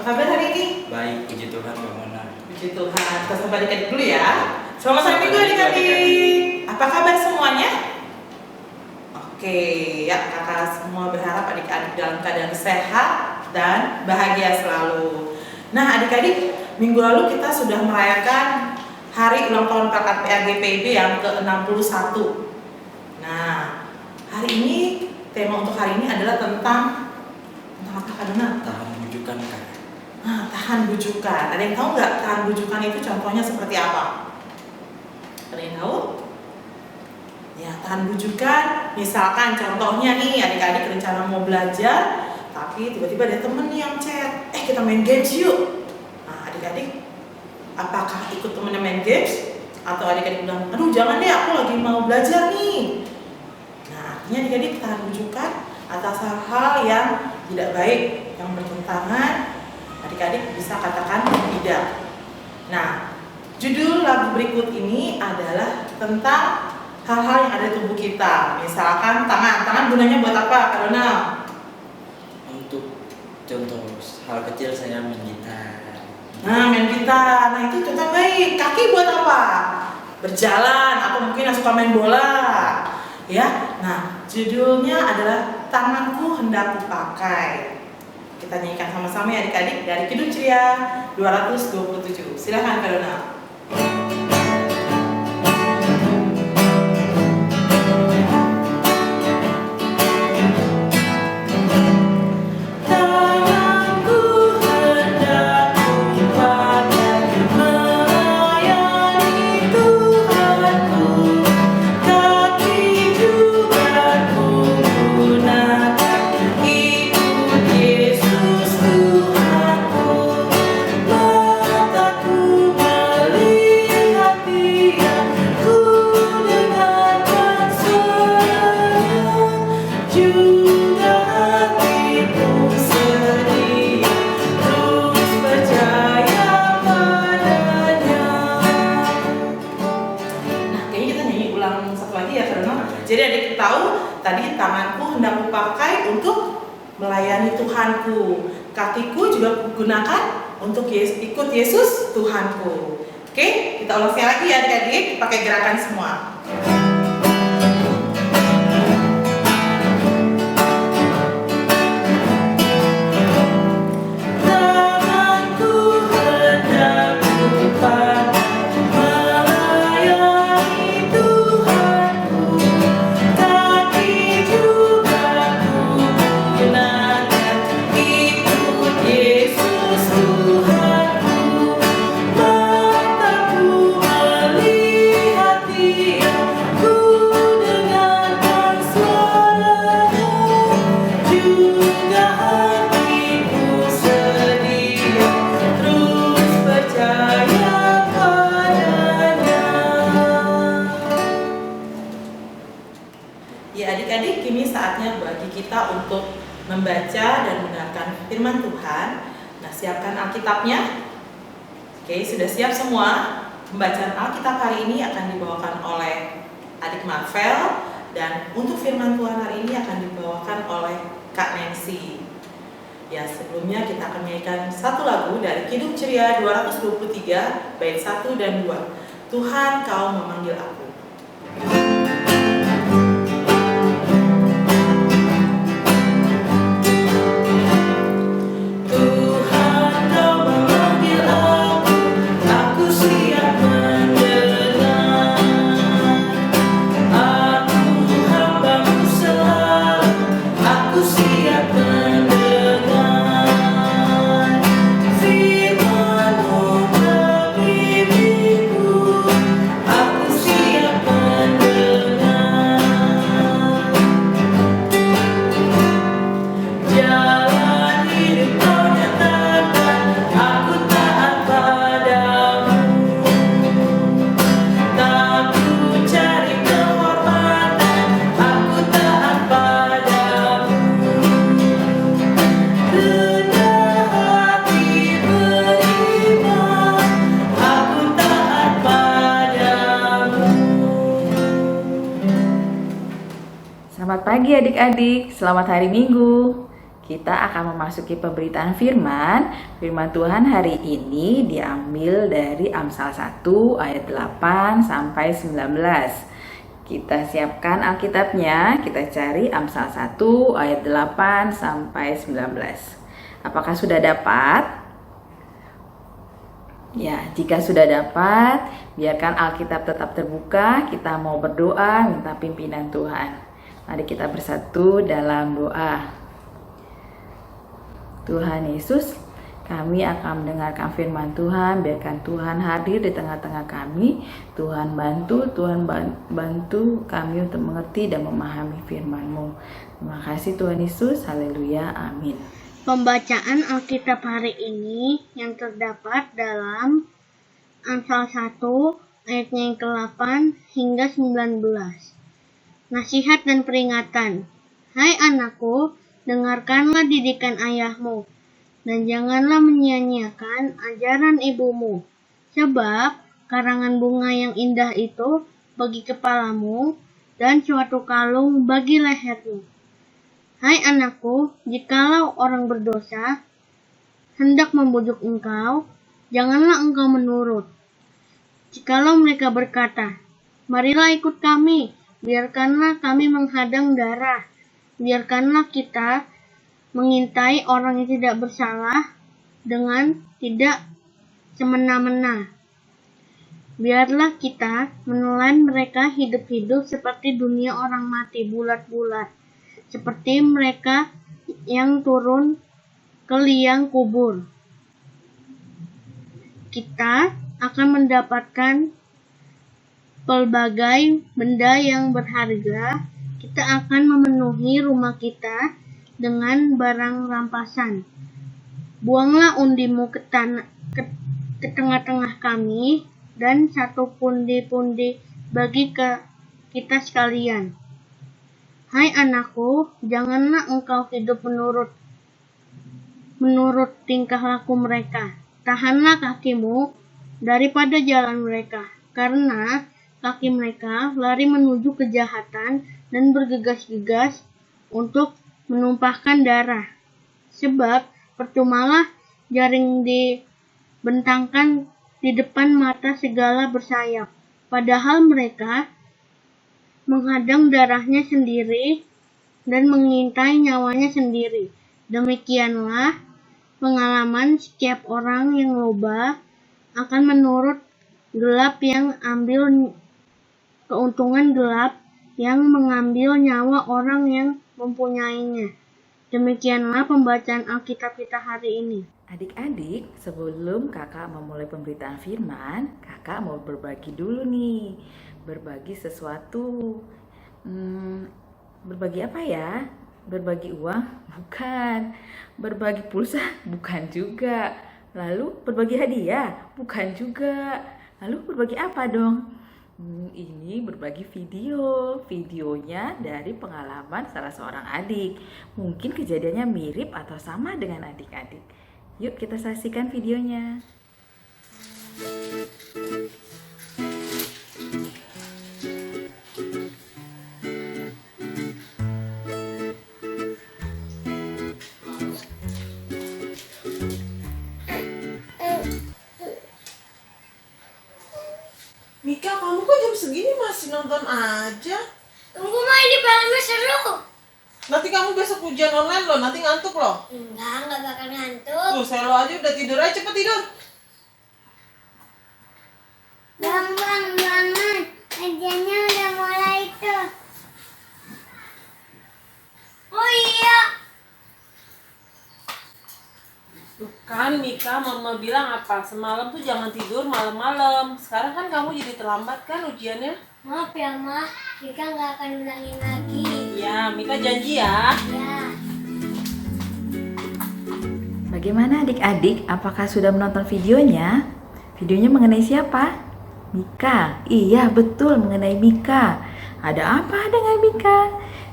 kabar hari ini? Baik, puji Tuhan Mbak Mona. Puji Tuhan. Kita sapa adik-adik dulu ya. Selamat hari Minggu adik-adik. Apa kabar semuanya? Oke, ya kakak semua berharap adik-adik dalam keadaan sehat dan bahagia selalu. Nah adik-adik, minggu lalu kita sudah merayakan hari ulang tahun kakak PAGPIB yang ke-61. Nah, hari ini tema untuk hari ini adalah tentang apa Kak Dona? Tahan bujukan Kak. Nah, tahan bujukan. Ada yang tahu nggak tahan bujukan itu contohnya seperti apa? Ada yang tahu? Ya, tahan bujukan. Misalkan contohnya nih, adik-adik rencana mau belajar, tapi tiba-tiba ada temen yang chat, kita main games yuk. Nah, adik-adik, apakah ikut temennya main games? Atau adik-adik bilang, aduh jangan deh, aku lagi mau belajar nih. Nah, artinya adik-adik tahan bujukan atas hal-hal yang tidak baik, yang bertentangan, adik-adik bisa katakan tidak. Nah, judul lagu berikut ini adalah tentang hal-hal yang ada di tubuh kita. Misalkan tangan gunanya buat apa, Kak Dona? Untuk contoh hal kecil saya main gitar. Nah, main gitar. Nah, itu contoh baik. Kaki buat apa? Berjalan, atau mungkin yang suka main bola. Ya. Nah, judulnya adalah Tanganku Hendak Kupakai. Kita nyanyikan sama-sama ya adik-adik dari Kidung Ceria 227. Silakan Kak Dona. Jadi adik tahu tadi tanganku hendak kupakai untuk melayani Tuhanku, kakiku juga kugunakan untuk ikut Yesus Tuhanku. Oke, kita ulang sekali lagi ya adik-adik, pakai gerakan semua. Adik-adik, kini saatnya bagi kita untuk membaca dan mendengarkan firman Tuhan. Nah, siapkan Alkitabnya. Oke, sudah siap semua? Pembacaan Alkitab hari ini akan dibawakan oleh adik Marvel, dan untuk firman Tuhan hari ini akan dibawakan oleh Kak Nancy. Ya, sebelumnya kita akan menyanyikan satu lagu dari Kidung Ceria 223 bait 1 dan 2. Tuhan, Kau memanggil aku. Selamat pagi adik-adik, selamat hari Minggu. Kita akan memasuki pemberitaan firman. Firman Tuhan hari ini diambil dari Amsal 1 ayat 8 sampai 19. Kita siapkan Alkitabnya, kita cari Amsal 1 ayat 8 sampai 19. Apakah sudah dapat? Ya, jika sudah dapat, biarkan Alkitab tetap terbuka. Kita mau berdoa, minta pimpinan Tuhan. Mari kita bersatu dalam doa. Tuhan Yesus, kami akan mendengarkan firman Tuhan. Biarkan Tuhan hadir di tengah-tengah kami. Tuhan bantu kami untuk mengerti dan memahami firman-Mu. Terima kasih Tuhan Yesus. Haleluya. Amin. Pembacaan Alkitab hari ini yang terdapat dalam Amsal 1 ayatnya yang ke-8 hingga 19. Nasihat dan peringatan. Hai anakku, dengarkanlah didikan ayahmu, dan janganlah menyia-nyiakan ajaran ibumu, sebab karangan bunga yang indah itu bagi kepalamu, dan suatu kalung bagi lehermu. Hai anakku, jikalau orang berdosa hendak membujuk engkau, janganlah engkau menurut. Jikalau mereka berkata, marilah ikut kami, biarkanlah kami menghadang darah, biarkanlah kita mengintai orang yang tidak bersalah dengan tidak semena-mena. Biarlah kita menelan mereka hidup-hidup seperti dunia orang mati bulat-bulat, seperti mereka yang turun ke liang kubur. Kita akan mendapatkan pelbagai benda yang berharga. Kita akan memenuhi rumah kita dengan barang rampasan. Buanglah undimu ke tengah-tengah kami, dan satu pundi-pundi bagi kita sekalian. Hai anakku, janganlah engkau hidup menurut tingkah laku mereka. Tahanlah kakimu daripada jalan mereka, karena kaki mereka lari menuju kejahatan dan bergegas-gegas untuk menumpahkan darah. Sebab percumalah jaring dibentangkan di depan mata segala bersayap, padahal mereka menghadang darahnya sendiri dan mengintai nyawanya sendiri. Demikianlah pengalaman setiap orang yang loba akan menurut gelap yang ambil keuntungan gelap yang mengambil nyawa orang yang mempunyainya. Demikianlah pembacaan Alkitab kita hari ini. Adik-adik, sebelum kakak memulai pemberitaan firman, kakak mau berbagi dulu nih. Berbagi sesuatu. Berbagi apa ya? Berbagi uang? Bukan. Berbagi pulsa? Bukan juga. Lalu berbagi hadiah? Bukan juga. Lalu berbagi apa dong? Ini berbagi videonya dari pengalaman salah seorang adik. Mungkin kejadiannya mirip atau sama dengan adik-adik. Yuk kita saksikan videonya. Mika, kamu kok jam segini masih nonton aja? Tunggu Ma, ini filmnya seru. Nanti kamu besok ujian online loh, nanti ngantuk loh. Enggak bakal ngantuk. Tuh, Selo aja udah tidur aja, cepet tidur. Bang, jangan. Ajarnya udah mulai tuh. Oh iya. Tuh kan Mika, mama bilang apa? Semalam tuh jangan tidur malam-malam. Sekarang kan kamu jadi terlambat kan ujiannya? Maaf ya Ma, Mika nggak akan ulangin lagi. Ya, Mika janji ya. Ya. Bagaimana adik-adik? Apakah sudah menonton videonya? Videonya mengenai siapa? Mika. Iya, betul, mengenai Mika. Ada apa dengan Mika?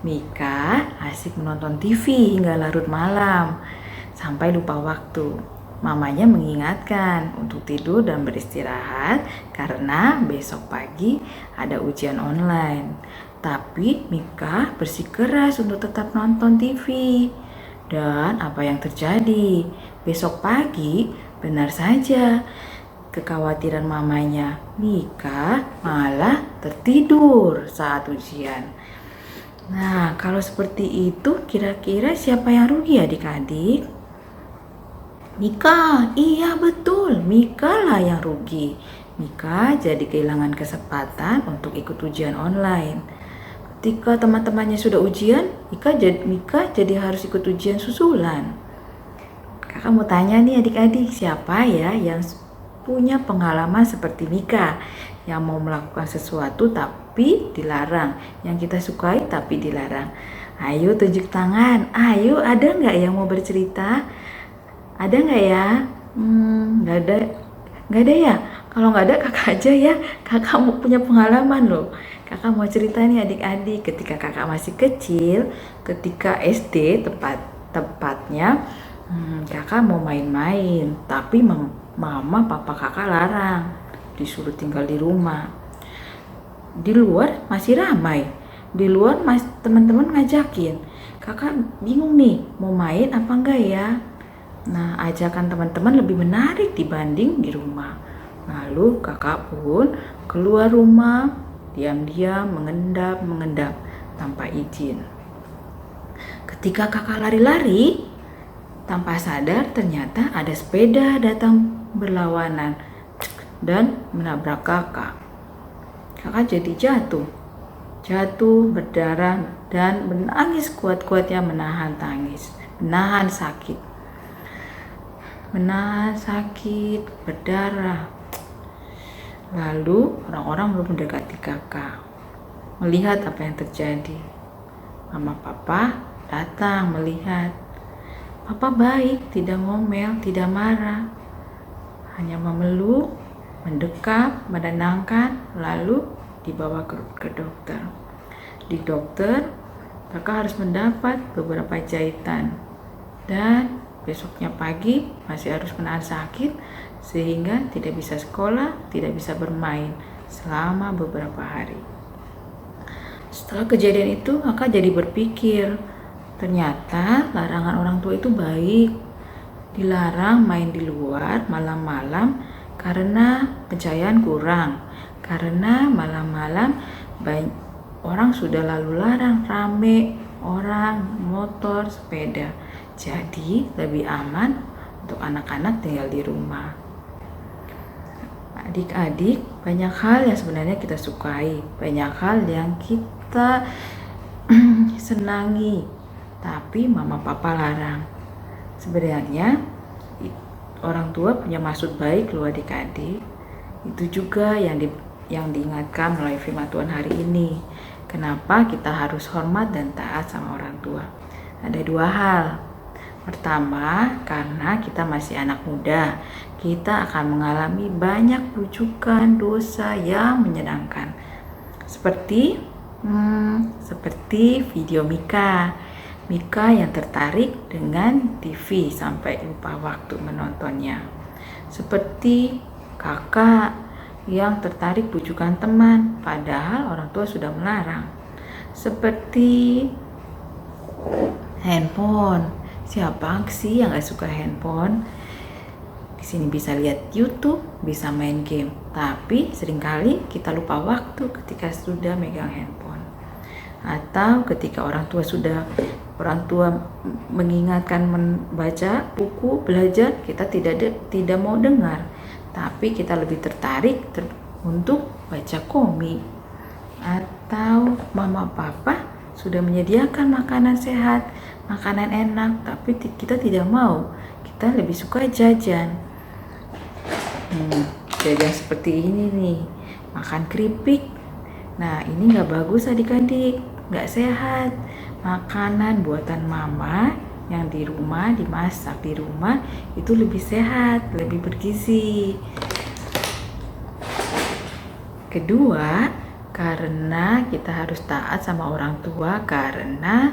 Mika asik menonton TV hingga larut malam sampai lupa waktu. Mamanya mengingatkan untuk tidur dan beristirahat karena besok pagi ada ujian online. Tapi Mika bersikeras untuk tetap nonton TV. Dan apa yang terjadi? Besok pagi, benar saja, kekhawatiran mamanya, Mika malah tertidur saat ujian. Nah, kalau seperti itu, kira-kira siapa yang rugi adik-adik? Mika, iya betul, Mika lah yang rugi. Mika jadi kehilangan kesempatan untuk ikut ujian online. Ketika teman-temannya sudah ujian, Mika jadi harus ikut ujian susulan. Kakak mau tanya nih adik-adik, siapa ya yang punya pengalaman seperti Mika, yang mau melakukan sesuatu tapi dilarang, yang kita sukai tapi dilarang? Ayo tunjuk tangan. Ayo, ada nggak yang mau bercerita? Ada nggak ya? Nggak ada ya? Kalau nggak ada, kakak aja ya. Kakak mau punya pengalaman loh. Kakak mau cerita nih adik-adik, ketika kakak masih kecil, ketika SD tepatnya, kakak mau main-main, tapi mama papa kakak larang, disuruh tinggal di rumah. Di luar masih ramai, di luar teman-teman ngajakin. Kakak bingung nih, mau main apa enggak ya? Nah, ajakan teman-teman lebih menarik dibanding di rumah. Lalu kakak pun keluar rumah, diam-diam mengendap tanpa izin. Ketika kakak lari-lari, tanpa sadar ternyata ada sepeda datang berlawanan dan menabrak kakak. Kakak jadi jatuh berdarah dan menangis kuat-kuatnya, menahan tangis, menahan sakit, berdarah. Lalu orang-orang belum mendekati kakak, melihat apa yang terjadi. Mama papa datang melihat. Papa baik, tidak ngomel, tidak marah, hanya memeluk, mendekap, menenangkan, lalu dibawa ke dokter. Di dokter, kakak harus mendapat beberapa jahitan dan besoknya pagi masih harus menahan sakit sehingga tidak bisa sekolah, tidak bisa bermain selama beberapa hari. Setelah kejadian itu, kakak jadi berpikir, ternyata larangan orang tua itu baik. Dilarang main di luar malam-malam karena pencahayaan kurang, karena malam-malam orang sudah lalu larang, rame orang, motor, sepeda. Jadi lebih aman untuk anak-anak tinggal di rumah. Adik-adik, banyak hal yang sebenarnya kita sukai, banyak hal yang kita senangi, tapi mama papa larang. Sebenarnya orang tua punya maksud baik loh adik-adik. Itu juga yang diingatkan melalui firman Tuhan hari ini. Kenapa kita harus hormat dan taat sama orang tua? Ada dua hal. Pertama, karena kita masih anak muda, kita akan mengalami banyak rujukan dosa yang menyenangkan. Seperti video Mika yang tertarik dengan TV sampai lupa waktu menontonnya. Seperti kakak yang tertarik bujukan teman, padahal orang tua sudah melarang. Seperti handphone. Siapa sih yang gak suka handphone? Di sini bisa lihat YouTube, bisa main game, tapi seringkali kita lupa waktu ketika sudah megang handphone. Atau ketika orang tua mengingatkan membaca buku, belajar, kita tidak mau dengar, tapi kita lebih tertarik untuk baca komik. Atau mama papa sudah menyediakan makanan sehat, makanan enak, tapi kita tidak mau. Kita lebih suka jajan. Jajan seperti ini nih, makan keripik. Nah, ini nggak bagus adik-adik, nggak sehat. Makanan buatan mama yang di rumah, dimasak di rumah, itu lebih sehat, lebih bergizi. Kedua, karena kita harus taat sama orang tua, karena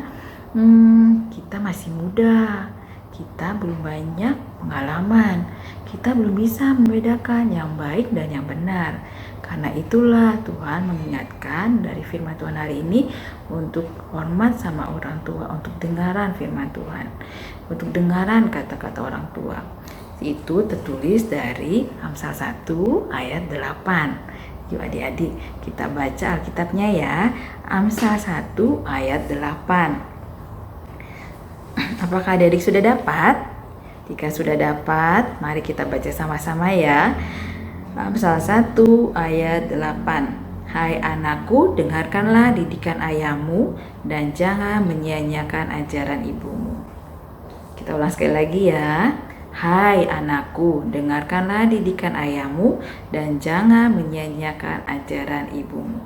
kita masih muda, kita belum banyak pengalaman, kita belum bisa membedakan yang baik dan yang benar. Karena itulah Tuhan mengingatkan dari firman Tuhan hari ini untuk hormat sama orang tua, untuk dengaran firman Tuhan, untuk dengaran kata-kata orang tua. Itu tertulis dari Amsal 1 ayat 8. Yuk adik-adik kita baca Alkitabnya ya. Amsal 1 ayat 8. Apakah adik-adik sudah dapat? Jika sudah dapat, mari kita baca sama-sama ya. Amsal 1 ayat 8. Hai anakku, dengarkanlah didikan ayahmu dan jangan menyia-nyiakan ajaran ibumu. Kita ulang sekali lagi ya. Hai anakku, dengarkanlah didikan ayahmu dan jangan menyia-nyiakan ajaran ibumu.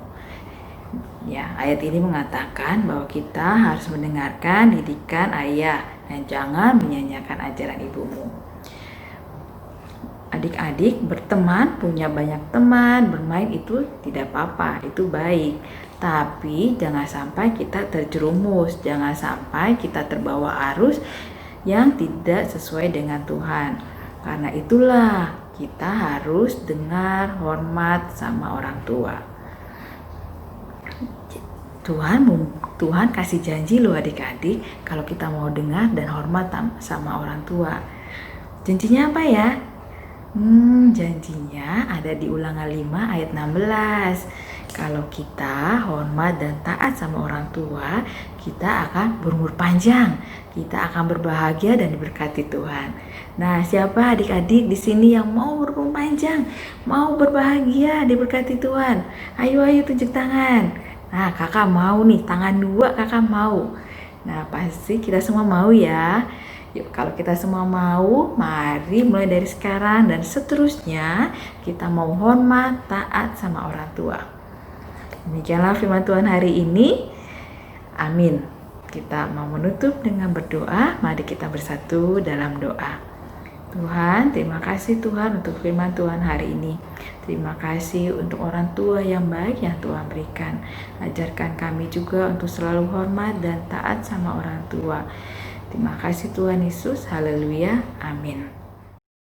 Ya, ayat ini mengatakan bahwa kita harus mendengarkan didikan ayah dan jangan menyia-nyiakan ajaran ibumu. Adik-adik berteman, punya banyak teman, bermain itu tidak apa-apa, itu baik. Tapi jangan sampai kita terjerumus, jangan sampai kita terbawa arus yang tidak sesuai dengan Tuhan. Karena itulah kita harus dengar, hormat sama orang tua. Tuhan kasih janji loh adik-adik kalau kita mau dengar dan hormat sama orang tua. Janjinya apa ya? Janjinya ada di Ulangan 5 ayat 16. Kalau kita hormat dan taat sama orang tua, kita akan berumur panjang, kita akan berbahagia dan diberkati Tuhan. Nah, siapa adik-adik di sini yang mau berumur panjang, mau berbahagia, diberkati Tuhan? Ayo tunjuk tangan. Nah, kakak mau nih, tangan 2 kakak mau. Nah, pasti kita semua mau ya. Yuk, kalau kita semua mau, mari mulai dari sekarang dan seterusnya kita mau hormat, taat sama orang tua. Demikianlah firman Tuhan hari ini. Amin. Kita mau menutup dengan berdoa. Mari kita bersatu dalam doa. Tuhan, terima kasih Tuhan untuk firman Tuhan hari ini. Terima kasih untuk orang tua yang baik yang Tuhan berikan. Ajarkan kami juga untuk selalu hormat dan taat sama orang tua. Terima kasih Tuhan Yesus. Haleluya. Amin.